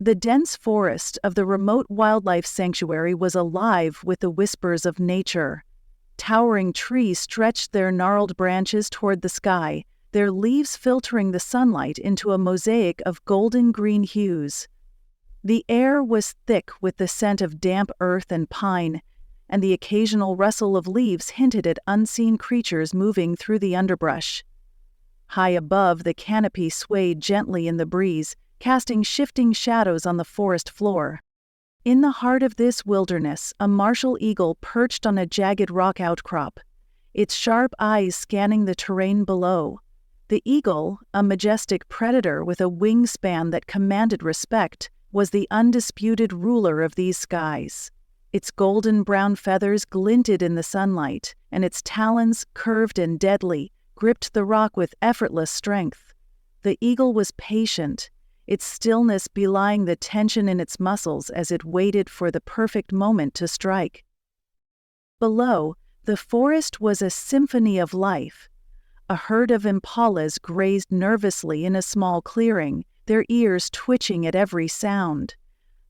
The dense forest of the remote wildlife sanctuary was alive with the whispers of nature. Towering trees stretched their gnarled branches toward the sky, their leaves filtering the sunlight into a mosaic of golden-green hues. The air was thick with the scent of damp earth and pine, and the occasional rustle of leaves hinted at unseen creatures moving through the underbrush. High above, the canopy swayed gently in the breeze, casting shifting shadows on the forest floor. In the heart of this wilderness, a martial eagle perched on a jagged rock outcrop, its sharp eyes scanning the terrain below. The eagle, a majestic predator with a wingspan that commanded respect, was the undisputed ruler of these skies. Its golden-brown feathers glinted in the sunlight, and its talons, curved and deadly, gripped the rock with effortless strength. The eagle was patient, its stillness belying the tension in its muscles as it waited for the perfect moment to strike. Below, the forest was a symphony of life. A herd of impalas grazed nervously in a small clearing, their ears twitching at every sound.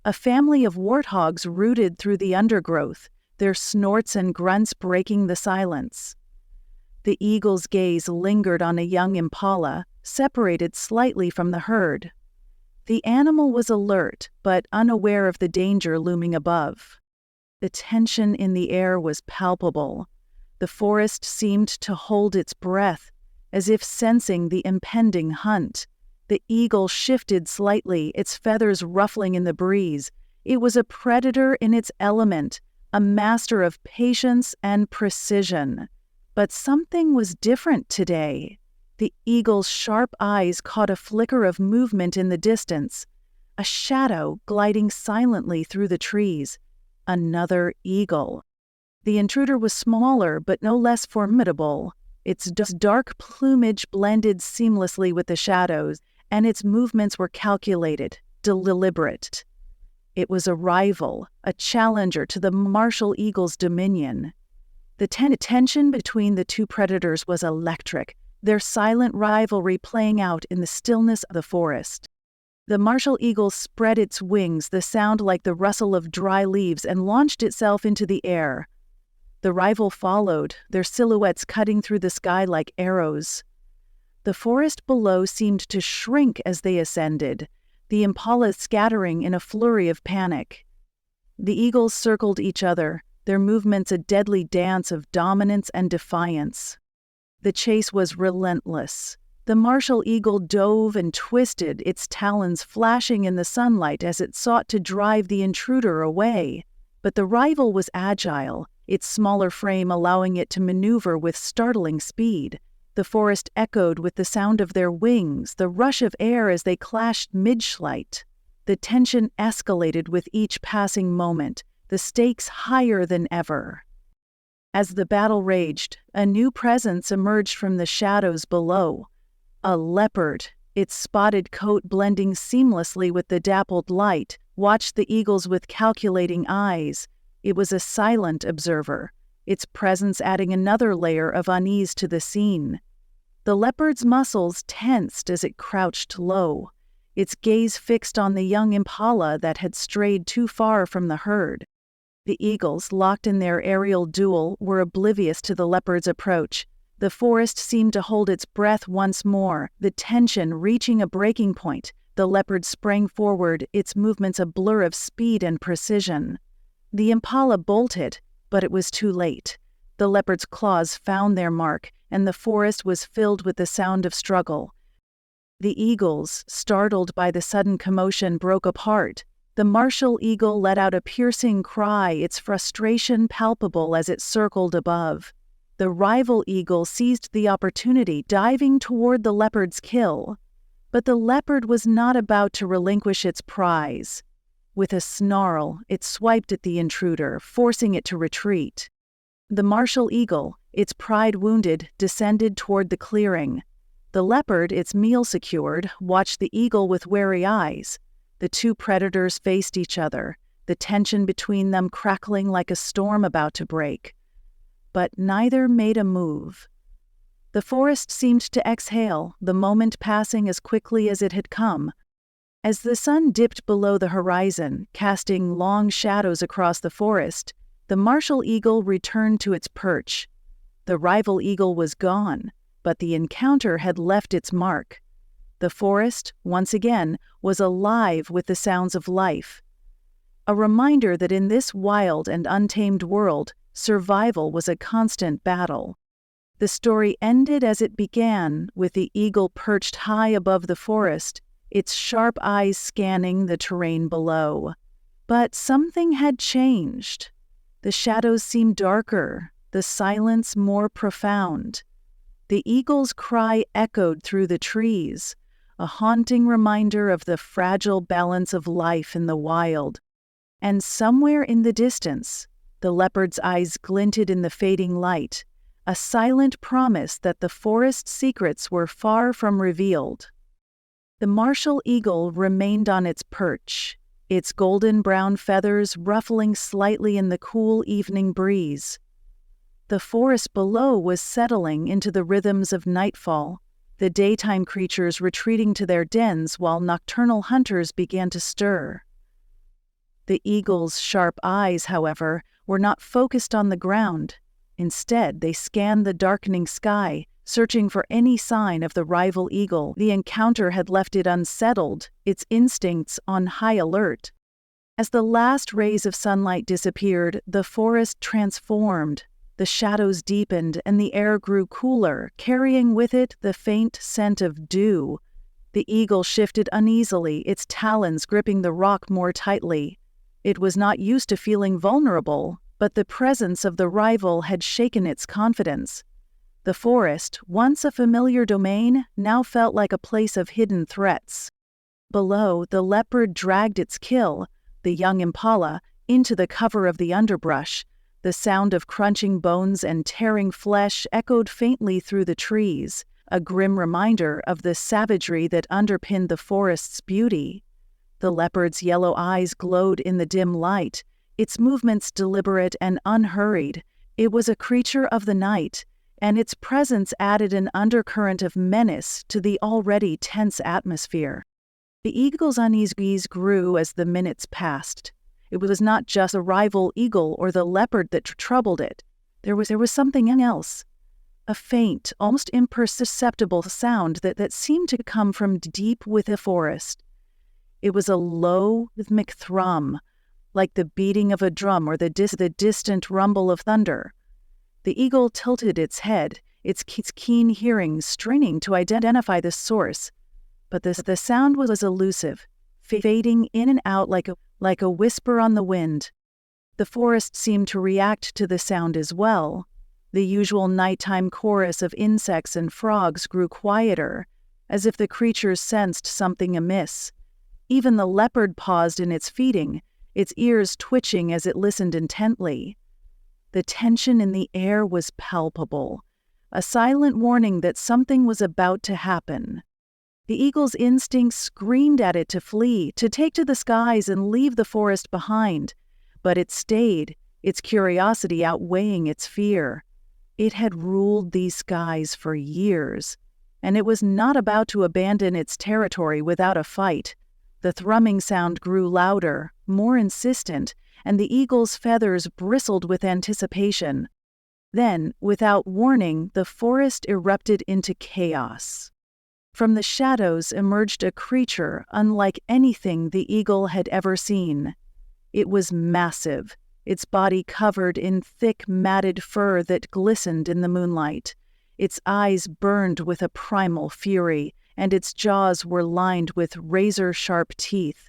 A family of warthogs rooted through the undergrowth, their snorts and grunts breaking the silence. The eagle's gaze lingered on a young impala, separated slightly from the herd. The animal was alert, but unaware of the danger looming above. The tension in the air was palpable. The forest seemed to hold its breath, as if sensing the impending hunt. The eagle shifted slightly, its feathers ruffling in the breeze. It was a predator in its element, a master of patience and precision. But something was different today. The eagle's sharp eyes caught a flicker of movement in the distance, a shadow gliding silently through the trees. Another eagle. The intruder was smaller but no less formidable. Its dark plumage blended seamlessly with the shadows, and its movements were calculated, deliberate. It was a rival, a challenger to the martial eagle's dominion. The tension between the two predators was electric, their silent rivalry playing out in the stillness of the forest. The martial eagle spread its wings, the sound like the rustle of dry leaves, and launched itself into the air. The rival followed, their silhouettes cutting through the sky like arrows. The forest below seemed to shrink as they ascended, the impalas scattering in a flurry of panic. The eagles circled each other, their movements a deadly dance of dominance and defiance. The chase was relentless. The martial eagle dove and twisted, its talons flashing in the sunlight as it sought to drive the intruder away. But the rival was agile, its smaller frame allowing it to maneuver with startling speed. The forest echoed with the sound of their wings, the rush of air as they clashed mid-flight. The tension escalated with each passing moment, the stakes higher than ever. As the battle raged, a new presence emerged from the shadows below. A leopard, its spotted coat blending seamlessly with the dappled light, watched the eagles with calculating eyes. It was a silent observer, its presence adding another layer of unease to the scene. The leopard's muscles tensed as it crouched low, its gaze fixed on the young impala that had strayed too far from the herd. The eagles, locked in their aerial duel, were oblivious to the leopard's approach. The forest seemed to hold its breath once more, the tension reaching a breaking point. The leopard sprang forward, its movements a blur of speed and precision. The impala bolted, but it was too late. The leopard's claws found their mark, and the forest was filled with the sound of struggle. The eagles, startled by the sudden commotion, broke apart. The martial eagle let out a piercing cry, its frustration palpable as it circled above. The rival eagle seized the opportunity, diving toward the leopard's kill. But the leopard was not about to relinquish its prize. With a snarl, it swiped at the intruder, forcing it to retreat. The martial eagle, its pride wounded, descended toward the clearing. The leopard, its meal secured, watched the eagle with wary eyes. The two predators faced each other, the tension between them crackling like a storm about to break. But neither made a move. The forest seemed to exhale, the moment passing as quickly as it had come. As the sun dipped below the horizon, casting long shadows across the forest, the martial eagle returned to its perch. The rival eagle was gone, but the encounter had left its mark. The forest, once again, was alive with the sounds of life. A reminder that in this wild and untamed world, survival was a constant battle. The story ended as it began, with the eagle perched high above the forest, its sharp eyes scanning the terrain below. But something had changed. The shadows seemed darker, the silence more profound. The eagle's cry echoed through the trees, a haunting reminder of the fragile balance of life in the wild. And somewhere in the distance, the leopard's eyes glinted in the fading light, a silent promise that the forest's secrets were far from revealed. The martial eagle remained on its perch, its golden-brown feathers ruffling slightly in the cool evening breeze. The forest below was settling into the rhythms of nightfall, the daytime creatures retreating to their dens while nocturnal hunters began to stir. The eagle's sharp eyes, however, were not focused on the ground. Instead, they scanned the darkening sky, searching for any sign of the rival eagle. The encounter had left it unsettled, its instincts on high alert. As the last rays of sunlight disappeared, the forest transformed. The shadows deepened and the air grew cooler, carrying with it the faint scent of dew. The eagle shifted uneasily, its talons gripping the rock more tightly. It was not used to feeling vulnerable, but the presence of the rival had shaken its confidence. The forest, once a familiar domain, now felt like a place of hidden threats. Below, the leopard dragged its kill, the young impala, into the cover of the underbrush. The sound of crunching bones and tearing flesh echoed faintly through the trees, a grim reminder of the savagery that underpinned the forest's beauty. The leopard's yellow eyes glowed in the dim light, its movements deliberate and unhurried. It was a creature of the night, and its presence added an undercurrent of menace to the already tense atmosphere. The eagle's unease grew as the minutes passed. It was not just a rival eagle or the leopard that troubled it. There was something else. A faint, almost imperceptible sound that seemed to come from deep within the forest. It was a low, rhythmic thrum, like the beating of a drum or the distant rumble of thunder. The eagle tilted its head, its keen hearing straining to identify the source. But the sound was elusive, fading in and out like a whisper on the wind. The forest seemed to react to the sound as well. The usual nighttime chorus of insects and frogs grew quieter, as if the creatures sensed something amiss. Even the leopard paused in its feeding, its ears twitching as it listened intently. The tension in the air was palpable, a silent warning that something was about to happen. The eagle's instincts screamed at it to flee, to take to the skies and leave the forest behind. But it stayed, its curiosity outweighing its fear. It had ruled these skies for years, and it was not about to abandon its territory without a fight. The thrumming sound grew louder, more insistent, and the eagle's feathers bristled with anticipation. Then, without warning, the forest erupted into chaos. From the shadows emerged a creature unlike anything the eagle had ever seen. It was massive, its body covered in thick, matted fur that glistened in the moonlight. Its eyes burned with a primal fury, and its jaws were lined with razor-sharp teeth.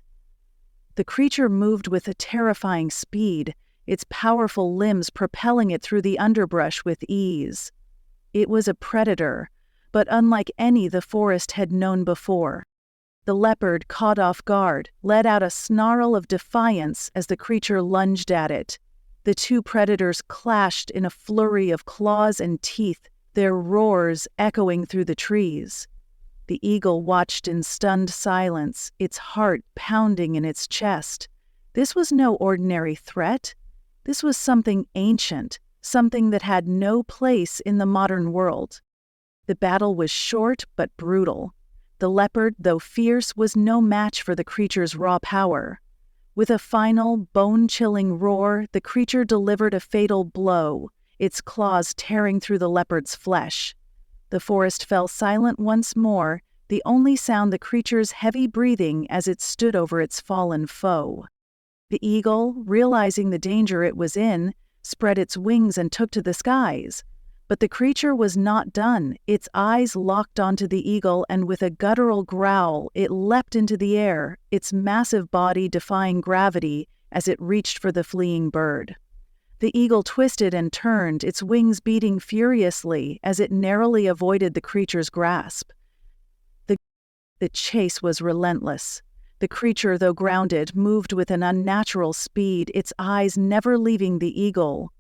The creature moved with a terrifying speed, its powerful limbs propelling it through the underbrush with ease. It was a predator, but unlike any the forest had known before. The leopard, caught off guard, let out a snarl of defiance as the creature lunged at it. The two predators clashed in a flurry of claws and teeth, their roars echoing through the trees. The eagle watched in stunned silence, its heart pounding in its chest. This was no ordinary threat. This was something ancient, something that had no place in the modern world. The battle was short but brutal. The leopard, though fierce, was no match for the creature's raw power. With a final, bone-chilling roar, the creature delivered a fatal blow, its claws tearing through the leopard's flesh. The forest fell silent once more, the only sound the creature's heavy breathing as it stood over its fallen foe. The eagle, realizing the danger it was in, spread its wings and took to the skies. But the creature was not done. Its eyes locked onto the eagle, and with a guttural growl, it leapt into the air, its massive body defying gravity as it reached for the fleeing bird. The eagle twisted and turned, its wings beating furiously as it narrowly avoided the creature's grasp. The chase was relentless. The creature, though grounded, moved with an unnatural speed, its eyes never leaving the eagle.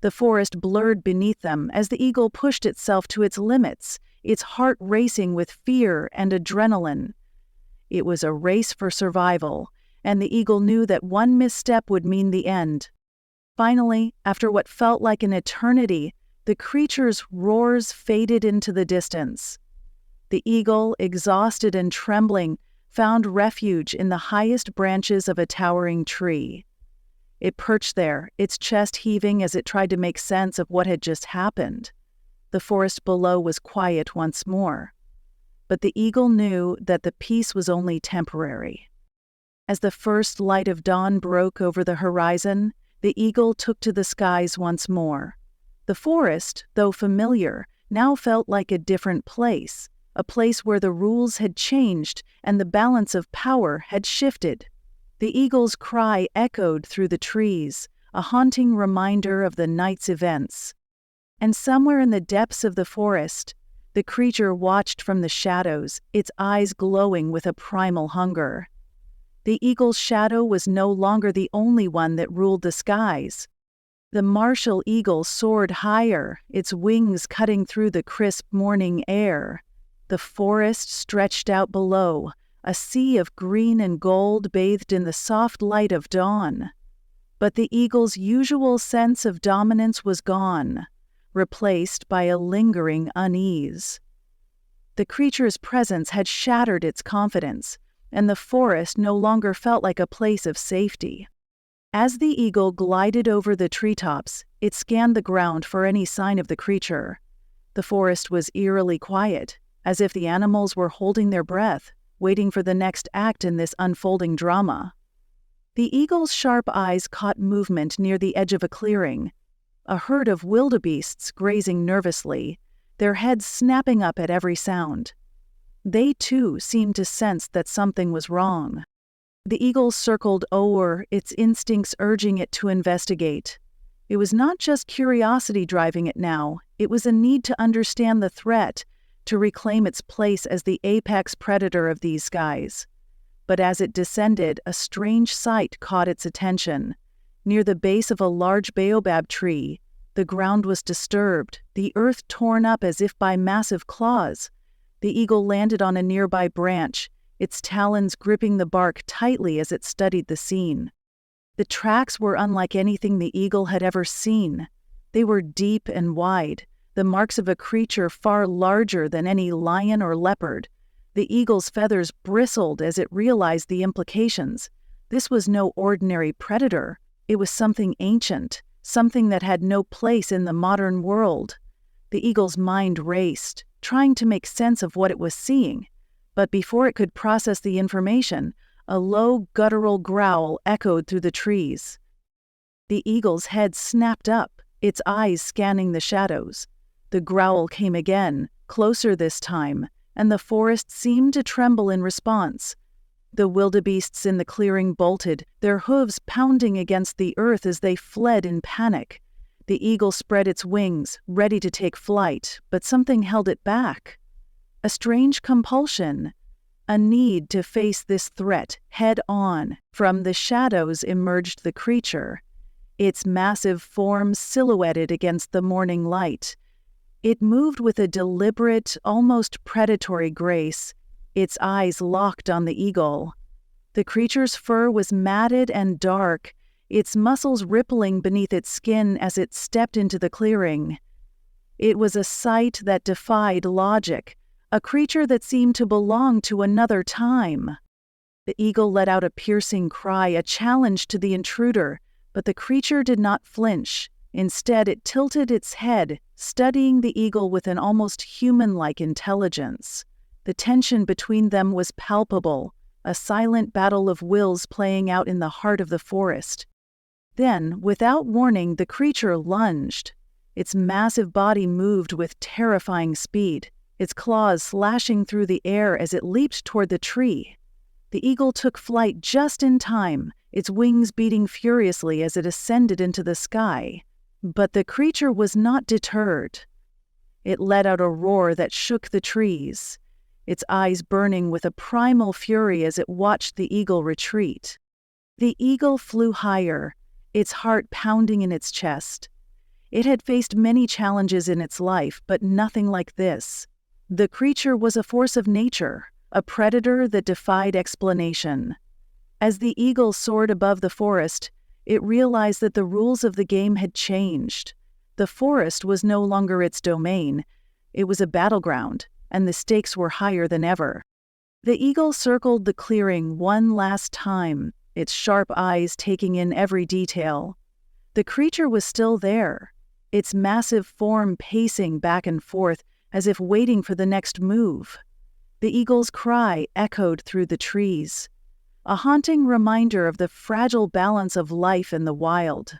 The forest blurred beneath them as the eagle pushed itself to its limits, its heart racing with fear and adrenaline. It was a race for survival, and the eagle knew that one misstep would mean the end. Finally, after what felt like an eternity, the creature's roars faded into the distance. The eagle, exhausted and trembling, found refuge in the highest branches of a towering tree. It perched there, its chest heaving as it tried to make sense of what had just happened. The forest below was quiet once more. But the eagle knew that the peace was only temporary. As the first light of dawn broke over the horizon, the eagle took to the skies once more. The forest, though familiar, now felt like a different place, a place where the rules had changed and the balance of power had shifted. The eagle's cry echoed through the trees, a haunting reminder of the night's events. And somewhere in the depths of the forest, the creature watched from the shadows, its eyes glowing with a primal hunger. The eagle's shadow was no longer the only one that ruled the skies. The martial eagle soared higher, its wings cutting through the crisp morning air. The forest stretched out below, a sea of green and gold bathed in the soft light of dawn. But the eagle's usual sense of dominance was gone, replaced by a lingering unease. The creature's presence had shattered its confidence, and the forest no longer felt like a place of safety. As the eagle glided over the treetops, it scanned the ground for any sign of the creature. The forest was eerily quiet, as if the animals were holding their breath, waiting for the next act in this unfolding drama. The eagle's sharp eyes caught movement near the edge of a clearing, a herd of wildebeests grazing nervously, their heads snapping up at every sound. They, too, seemed to sense that something was wrong. The eagle circled o'er, its instincts urging it to investigate. It was not just curiosity driving it now, it was a need to understand the threat, to reclaim its place as the apex predator of these skies. But as it descended, a strange sight caught its attention. Near the base of a large baobab tree, the ground was disturbed, the earth torn up as if by massive claws. The eagle landed on a nearby branch, its talons gripping the bark tightly as it studied the scene. The tracks were unlike anything the eagle had ever seen. They were deep and wide, the marks of a creature far larger than any lion or leopard. The eagle's feathers bristled as it realized the implications. This was no ordinary predator. It was something ancient, something that had no place in the modern world. The eagle's mind raced, trying to make sense of what it was seeing. But before it could process the information, a low, guttural growl echoed through the trees. The eagle's head snapped up, its eyes scanning the shadows. The growl came again, closer this time, and the forest seemed to tremble in response. The wildebeests in the clearing bolted, their hooves pounding against the earth as they fled in panic. The eagle spread its wings, ready to take flight, but something held it back. A strange compulsion, a need to face this threat head-on. From the shadows emerged the creature, its massive form silhouetted against the morning light. It moved with a deliberate, almost predatory grace, its eyes locked on the eagle. The creature's fur was matted and dark, its muscles rippling beneath its skin as it stepped into the clearing. It was a sight that defied logic, a creature that seemed to belong to another time. The eagle let out a piercing cry, a challenge to the intruder, but the creature did not flinch. Instead, it tilted its head, studying the eagle with an almost human-like intelligence. The tension between them was palpable, a silent battle of wills playing out in the heart of the forest. Then, without warning, the creature lunged. Its massive body moved with terrifying speed, its claws slashing through the air as it leaped toward the tree. The eagle took flight just in time, its wings beating furiously as it ascended into the sky. But the creature was not deterred. It let out a roar that shook the trees, its eyes burning with a primal fury as it watched the eagle retreat. The eagle flew higher, its heart pounding in its chest. It had faced many challenges in its life, but nothing like this. The creature was a force of nature, a predator that defied explanation. As the eagle soared above the forest, it realized that the rules of the game had changed. The forest was no longer its domain. It was a battleground, and the stakes were higher than ever. The eagle circled the clearing one last time, its sharp eyes taking in every detail. The creature was still there, its massive form pacing back and forth as if waiting for the next move. The eagle's cry echoed through the trees, a haunting reminder of the fragile balance of life in the wild.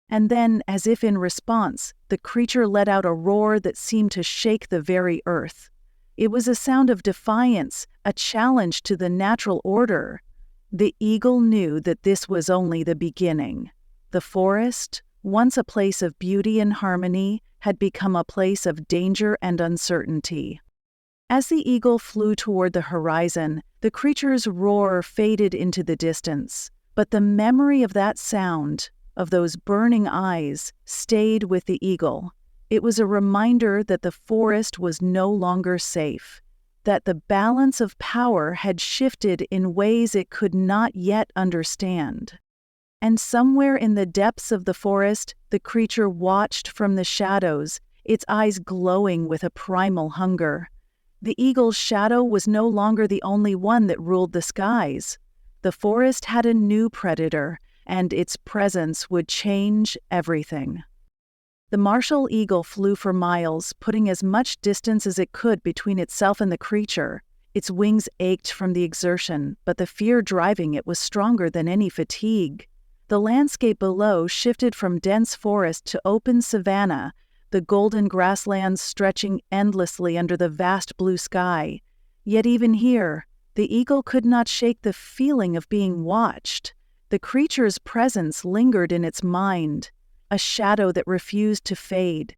And then, as if in response, the creature let out a roar that seemed to shake the very earth. It was a sound of defiance, a challenge to the natural order. The eagle knew that this was only the beginning. The forest, once a place of beauty and harmony, had become a place of danger and uncertainty. As the eagle flew toward the horizon, the creature's roar faded into the distance. But the memory of that sound, of those burning eyes, stayed with the eagle. It was a reminder that the forest was no longer safe, that the balance of power had shifted in ways it could not yet understand. And somewhere in the depths of the forest, the creature watched from the shadows, its eyes glowing with a primal hunger. The eagle's shadow was no longer the only one that ruled the skies. The forest had a new predator, and its presence would change everything. The martial eagle flew for miles, putting as much distance as it could between itself and the creature. Its wings ached from the exertion, but the fear driving it was stronger than any fatigue. The landscape below shifted from dense forest to open savanna, the golden grasslands stretching endlessly under the vast blue sky. Yet even here, the eagle could not shake the feeling of being watched. The creature's presence lingered in its mind, a shadow that refused to fade.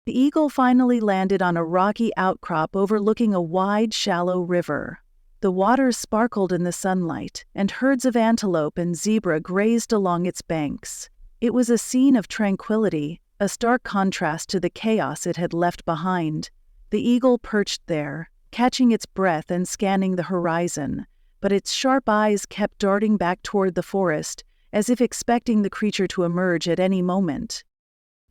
The eagle finally landed on a rocky outcrop overlooking a wide, shallow river. The waters sparkled in the sunlight, and herds of antelope and zebra grazed along its banks. It was a scene of tranquility, a stark contrast to the chaos it had left behind. The eagle perched there, catching its breath and scanning the horizon, but its sharp eyes kept darting back toward the forest, as if expecting the creature to emerge at any moment.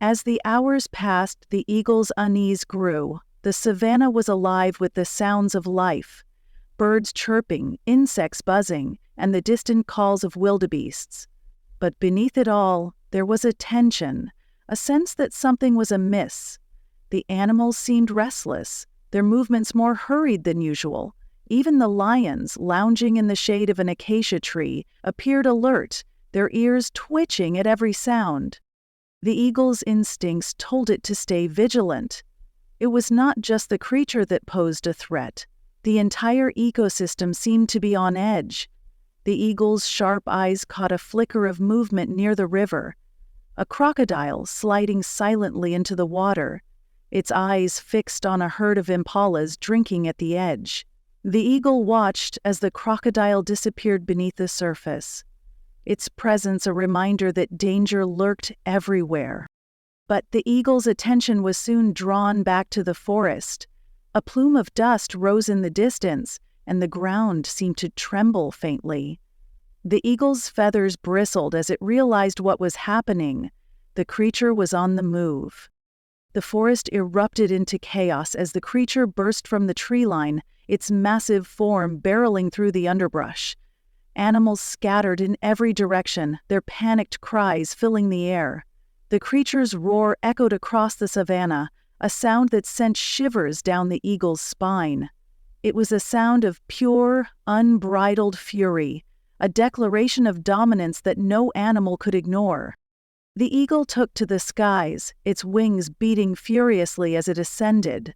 As the hours passed, the eagle's unease grew. The savanna was alive with the sounds of life, birds chirping, insects buzzing, and the distant calls of wildebeests. But beneath it all, there was a tension, a sense that something was amiss. The animals seemed restless, their movements more hurried than usual. Even the lions, lounging in the shade of an acacia tree, appeared alert, their ears twitching at every sound. The eagle's instincts told it to stay vigilant. It was not just the creature that posed a threat. The entire ecosystem seemed to be on edge. The eagle's sharp eyes caught a flicker of movement near the river, a crocodile sliding silently into the water, its eyes fixed on a herd of impalas drinking at the edge. The eagle watched as the crocodile disappeared beneath the surface, its presence a reminder that danger lurked everywhere. But the eagle's attention was soon drawn back to the forest. A plume of dust rose in the distance, and the ground seemed to tremble faintly. The eagle's feathers bristled as it realized what was happening. The creature was on the move. The forest erupted into chaos as the creature burst from the tree line, its massive form barreling through the underbrush. Animals scattered in every direction, their panicked cries filling the air. The creature's roar echoed across the savanna, a sound that sent shivers down the eagle's spine. It was a sound of pure, unbridled fury, a declaration of dominance that no animal could ignore. The eagle took to the skies, its wings beating furiously as it ascended.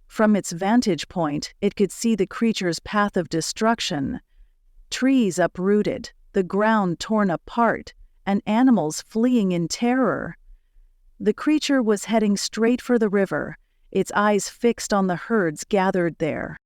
From its vantage point, it could see the creature's path of destruction. Trees uprooted, the ground torn apart, and animals fleeing in terror. The creature was heading straight for the river, its eyes fixed on the herds gathered there.